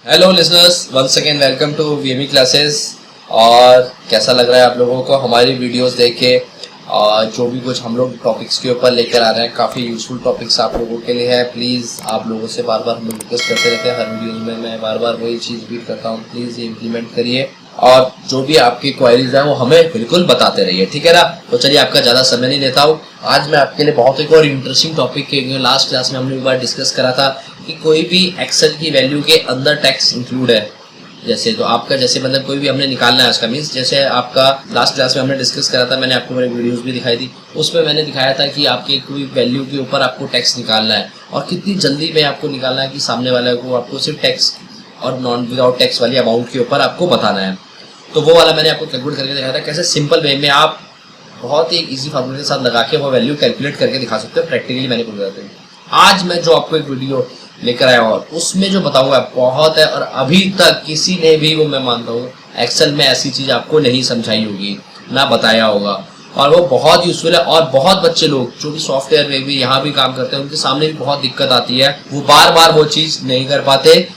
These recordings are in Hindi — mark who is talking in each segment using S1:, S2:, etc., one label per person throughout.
S1: Hello listeners, once again welcome to VME classes. और कैसा लग रहा है आप लोगों को हमारी वीडियोस देख के? और जो भी कुछ हम लोग टॉपिक्स के ऊपर लेकर आ रहे हैं, काफ़ी यूजफुल टॉपिक्स आप लोगों के लिए है। प्लीज़ आप लोगों से बार बार हम रिक्वेस्ट करते रहते हैं, हर वीडियोज़ में मैं बार बार वही चीज़ रिपीट करता हूँ, प्लीज़ ये इम्प्लीमेंट करिए और जो भी आपकी क्वेरीज है वो हमें बिल्कुल बताते रहिए, ठीक है ना। तो चलिए आपका ज़्यादा समय नहीं लेता हूँ, आज मैं आपके लिए बहुत एक और इंटरेस्टिंग टॉपिक के लास्ट क्लास में हमने एक बार डिस्कस करा था कि कोई भी एक्सेल की वैल्यू के अंदर टैक्स इंक्लूड है। जैसे तो आपका जैसे मतलब कोई भी हमने निकालना है उसका मीन्स, जैसे आपका लास्ट क्लास में हमने डिस्कस करा था, मैंने आपको मेरे वीडियोस भी दिखाई थी, उसमें मैंने दिखाया था कि आपके कोई वैल्यू के ऊपर आपको टैक्स निकालना है और कितनी जल्दी में आपको निकालना है कि सामने वाले को आपको सिर्फ टैक्स और नॉन विदाउट टैक्स वाली अमाउंट के ऊपर आपको बताना है। तो वो वाला मैंने आपको कैलकुलेट करके दिखाया था, कैसे सिंपल वे में आप बहुत ही इजी फार्मूले के साथ लगा के वो वैल्यू कैलकुलेट करके दिखा सकते हो। प्रैक्टिकली मैंने बोल रहा था। आज मैं जो आपको एक वीडियो लेकर आया और उसमें जो बताऊंगा बहुत है, और अभी तक किसी ने भी, वो मैं मानता हूँ, एक्सेल में ऐसी चीज आपको नहीं समझाई होगी ना बताया होगा, और वो बहुत यूजफुल है। और बहुत बच्चे लोग जो कि सॉफ्टवेयर में भी यहाँ भी काम करते हैं, उनके सामने भी बहुत दिक्कत आती है, वो बार बार वो चीज नहीं कर पाते,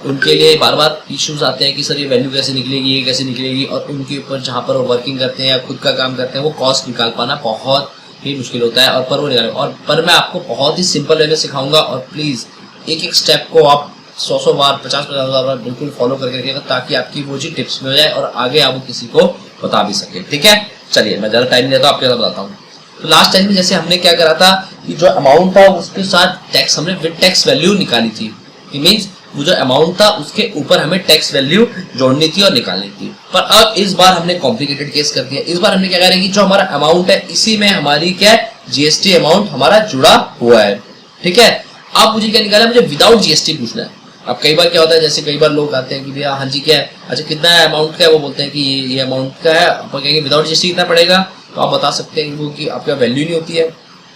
S1: उनके लिए बार बार इश्यूज आते हैं कि सर ये वैल्यू कैसे निकलेगी, ये कैसे निकलेगी, और उनके ऊपर जहाँ पर वो वर्किंग करते हैं या खुद का काम करते हैं वो कॉस्ट निकाल पाना बहुत ही मुश्किल होता है। और पर वो निकाल और पर मैं आपको बहुत ही सिंपल वे में सिखाऊंगा, और प्लीज़ एक एक स्टेप को आप 100 बार 50 बार बिल्कुल फॉलो करके रखिएगा, ताकि आपकी वो चीज टिप्स में हो जाए और आगे आप किसी को बता भी सके, ठीक है। चलिए मैं ज़्यादा टाइम नहीं लेता, आपके साथ बताता हूँ। तो लास्ट टाइम में जैसे हमने क्या करा था कि जो अमाउंट था उसके साथ टैक्स हमने विद टैक्स वैल्यू निकाली थी। इट मीन्स वो जो अमाउंट था उसके ऊपर हमें टैक्स वैल्यू जोड़नी थी और निकालनी थी। पर अब इस बार हमने कॉम्प्लिकेटेड केस कर दिया। इस बार हमने क्या करें कि जो हमारा अमाउंट है इसी में हमारी क्या जीएसटी अमाउंट हमारा जुड़ा हुआ है, ठीक है। अब मुझे क्या निकालना है, मुझे विदाउट जीएसटी पूछना है। अब कई बार क्या होता है, जैसे कई बार लोग आते हैं कि भैया हाँ जी क्या है, अच्छा कितना है अमाउंट का है, वो बोलते हैं कि ये अमाउंट का है, आप कहेंगे विदाउट जीएसटी कितना पड़ेगा, तो आप बता सकते हैं कि वो कि आपका वैल्यू नहीं होती है,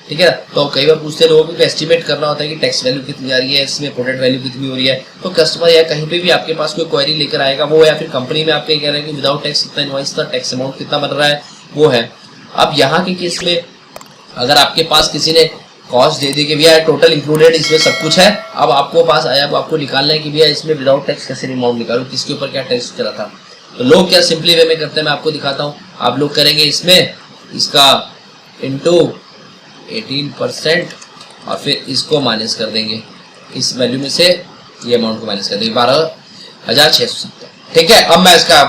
S1: ठीक है। तो कई बार पूछते हैं लोगों को एस्टिमेट करना होता है कि टैक्स वैल्यू कितनी आ रही है, इसमें प्रोडक्ट वैल्यू कितनी हो रही है। तो कस्टमर या कहीं पे भी आपके पास कोई क्वेरी लेकर आएगा वो, या फिर कंपनी में आपके कह रहे हैं कि विदाउट टैक्स कितना इनवॉइस था, टैक्स अमाउंट कितना बन रहा है, वो है। अब यहाँ के केस में अगर आपके पास किसी ने कॉस्ट दे दी कि भैया टोटल इंक्लूडेड इसमें सब कुछ है, अब आपको पास आया, अब आपको निकालना है कि भैया इसमें विदाउट टैक्स कैसे अमाउंट निकालूं, किसके ऊपर क्या टैक्स चला था। तो लोग क्या सिंपली वे में करते हैं, मैं आपको दिखाता हूँ। आप लोग करेंगे इसमें इसका इंटू 18% और फिर इसको माइनस कर देंगे, इस वैल्यू में से ये अमाउंट को माइनस कर देंगे 12,670, ठीक है। अब मैं इसका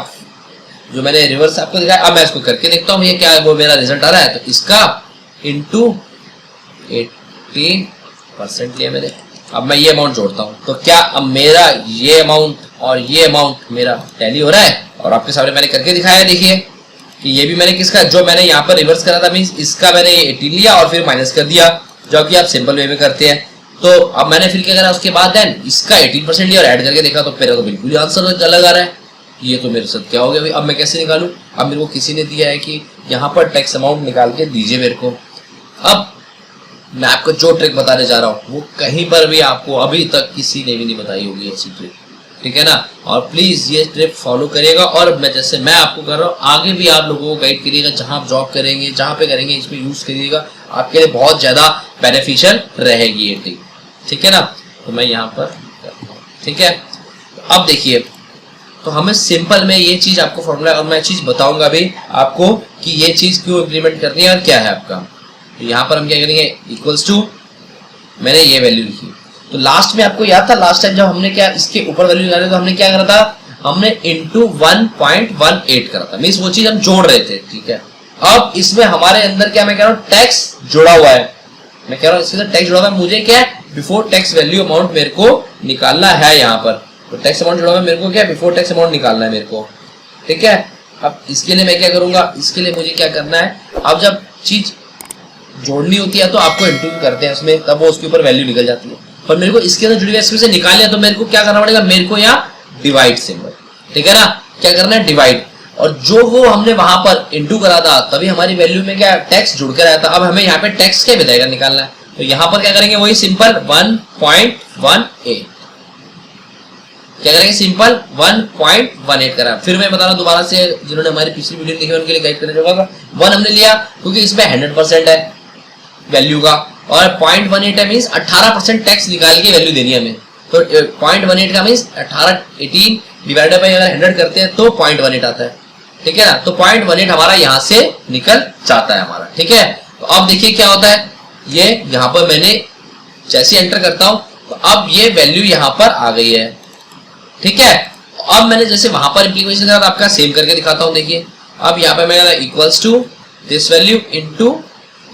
S1: जो मैंने रिवर्स आपको दिखाया, अब मैं इसको करके देखता हूँ ये क्या है, वो मेरा रिजल्ट आ रहा है। तो इसका इंटू 18% लिया मैंने। अब मैं ये अमाउंट जोड़ता हूँ, तो क्या अब मेरा ये अमाउंट और ये अमाउंट मेरा टैली हो रहा है, और आपके सामने मैंने करके दिखाया। देखिए कि ये भी मैंने किसका, जो मैंने यहाँ पर रिवर्स करा था, मीन्स इसका मैंने 18 लिया और फिर माइनस कर दिया, जो कि आप सिंपल वे में करते हैं। तो अब मैंने फिर क्या करा, उसके बाद देन इसका 18% लिया और ऐड करके देखा, तो मेरा तो बिल्कुल ही आंसर अलग आ रहा है। ये तो मेरे साथ क्या हो गया भाई, अब मैं कैसे निकालूं। अब मेरे को किसी ने दिया है कि यहाँ पर टैक्स अमाउंट निकाल के दीजिए मेरे को। अब मैं आपको जो ट्रिक बताने जा रहा हूँ वो कहीं पर भी आपको अभी तक किसी ने भी नहीं बताई होगी ऐसी ट्रिक, ठीक है ना। और प्लीज ये ट्रिक फॉलो करिएगा, और मैं जैसे मैं आपको कर रहा हूँ आगे भी आप लोगों को गाइड करिएगा, जहाँ आप जॉब करेंगे जहाँ पे करेंगे इसमें यूज करिएगा, आपके लिए बहुत ज्यादा बेनिफिशियल रहेगी ये ट्रिक, ठीक है ना। तो मैं यहाँ पर, ठीक है। अब देखिए, तो हमें सिंपल में ये चीज आपको फॉर्मूला, और मैं चीज बताऊंगा भी आपको कि ये चीज क्यों इम्प्लीमेंट करनी है और क्या है आपका। तो यहाँ पर हम क्या करेंगे, इक्वल्स टू, मैंने ये वैल्यू लिखी। तो लास्ट में आपको याद था, लास्ट टाइम जब हमने क्या इसके ऊपर वैल्यू निकाली तो हमने क्या करा था, हमने इंटू 1.18 करा था, मीन्स वो चीज हम जोड़ रहे थे, ठीक है। अब इसमें हमारे अंदर क्या, मैं कह रहा हूँ टैक्स जुड़ा हुआ है, मैं कह रहा हूँ इसके साथ टैक्स जुड़ा हुआ है, मुझे क्या बिफोर टैक्स वैल्यू अमाउंट मेरे को निकालना है यहाँ पर। तो टैक्स अमाउंट जुड़ा हुआ है, मेरे को क्या बिफोर टैक्स अमाउंट निकालना है मेरे को, ठीक है। अब इसके लिए मैं क्या करूंगा, इसके लिए मुझे क्या करना है, अब जब चीज जोड़नी होती है तो आपको इंटू करते हैं उसमें, तब वो उसके ऊपर वैल्यू निकल जाती है। पर मेरे को इसके अंदर जुड़ी हुई इसमें से निकालना है, तो मेरे को क्या करना पड़ेगा, मेरे को यहाँ डिवाइड सिंबल, ठीक है ना, क्या करना है डिवाइड। और जो वो हमने वहां पर इंटू करा था तभी हमारी वैल्यू में क्या टैक्स जुड़ कर आया था। अब हमें यहाँ पे टैक्स क्या बताएगा निकालना है, तो यहाँ पर क्या करेंगे, वही सिंपल 1.18 क्या करेंगे, सिंपल 1.18 करा। फिर मैं बता रहा हूँ दोबारा से, जिन्होंने हमारी पिछली वीडियो देखी उनके लिए गाइड करने होगा। 1 हमने लिया क्योंकि इसमें 100% है वैल्यू का, और 0.18 मीन्स 18% टैक्स निकाल के वैल्यू देनी है हमें। तो 0.18 का मीन्स 18 डिवाइडेड बाई अगर 100 करते हैं तो 0.18 आता है, ठीक है ना। तो 0.18 हमारा यहाँ से निकल जाता है हमारा, ठीक है। तो अब देखिए क्या होता है, ये यहाँ पर मैंने जैसे एंटर करता हूं तो अब ये वैल्यू यहाँ पर आ गई है, ठीक है। अब मैंने जैसे वहां पर इंप्लीमेंटेशन करा आपका सेम करके दिखाता हूं। देखिए अब यहाँ पे मैं equals to this value into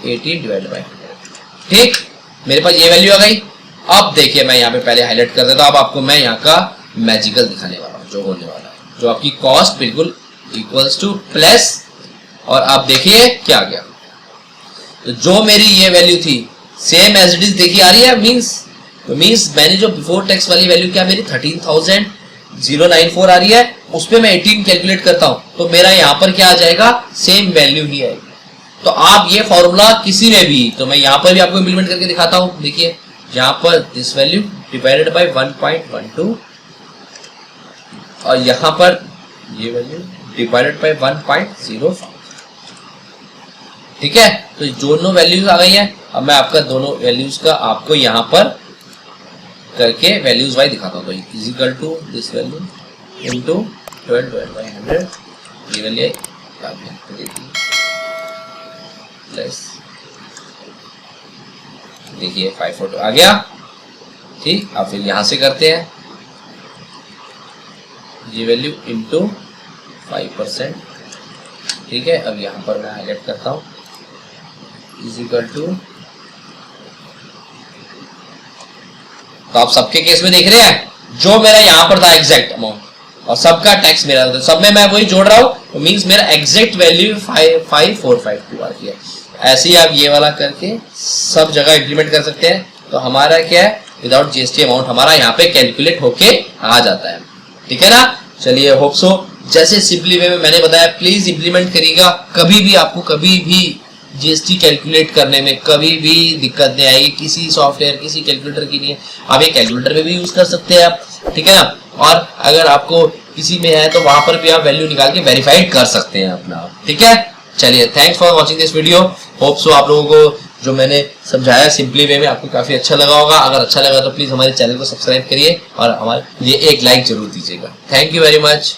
S1: 18 divided by 100, ठीक। मेरे पास ये वैल्यू आ गई। अब देखिए मैं यहाँ पे पहले हाईलाइट कर देता हूं। अब आपको मैं यहाँ का मैजिकल दिखाने वाला हूँ जो होने वाला है, जो आपकी कॉस्ट बिल्कुल इक्वल्स टू प्लस, और आप देखिए क्या आ गया। तो जो मेरी ये वैल्यू थी सेम एज इट इज देखिए आ रही है, मींस मैंने जो बिफोर टैक्स वाली वैल्यू क्या मेरी 13,094 आ रही है, उस पे मैं 18 कैलकुलेट करता हूं तो मेरा यहाँ पर क्या आ जाएगा, सेम वैल्यू ही आएगी। तो आप ये फॉर्मूला किसी में भी, तो मैं यहाँ पर भी आपको इंप्लीमेंट करके दिखाता हूं। देखिए यहाँ पर दिस वैल्यू डिवाइडेड बाय 1.12 और यहाँ पर ये वैल्यू डिवाइडेड बाय 1.05, ठीक है। तो दोनों वैल्यूज आ गई हैं। अब मैं आपका दोनों वैल्यूज का आपको यहाँ पर करके वैल्यूज वाइज दिखाता हूँ। तो is equal to this value into 12 divided by 100, ये वैल्यू प्लस देखिए 542 आ गया, ठीक। अब फिर यहाँ से करते हैं ये वैल्यू इनटू 5%, ठीक है। अब यहाँ पर मैं हाईलाइट करता हूँ इज इक्वल टू, तो आप सबके केस में देख रहे हैं जो मेरा यहाँ पर था एग्जैक्ट अमाउंट और सबका टैक्स मेरा था, सब में मैं वही जोड़ रहा हूँ, तो मींस मेरा एग्जैक्ट वैल्यू 5452 आ गया। ऐसे ही आप ये वाला करके सब जगह इंप्लीमेंट कर सकते हैं। तो हमारा क्या है, विदाउट जीएसटी अमाउंट हमारा यहाँ पे कैलकुलेट होके आ जाता है, ठीक है ना। चलिए होप सो जैसे सिंपली वे में मैंने बताया प्लीज इंप्लीमेंट करिएगा। कभी भी आपको कभी भी जीएसटी कैलकुलेट करने में कभी भी दिक्कत नहीं आएगी, किसी सॉफ्टवेयर किसी कैलकुलेटर की नहीं है। आप ये कैलकुलेटर में भी यूज कर सकते हैं आप, ठीक है ना। और अगर आपको किसी में है तो वहां पर भी आप वैल्यू निकाल के वेरीफाइड कर सकते हैं अपना, ठीक है। चलिए thanks for watching this video. Hope so आप लोगों को जो मैंने समझाया सिंपली वे में आपको काफी अच्छा लगा होगा। अगर अच्छा लगा तो प्लीज हमारे चैनल को सब्सक्राइब करिए और हमारे लिए एक लाइक जरूर दीजिएगा। Thank you very much.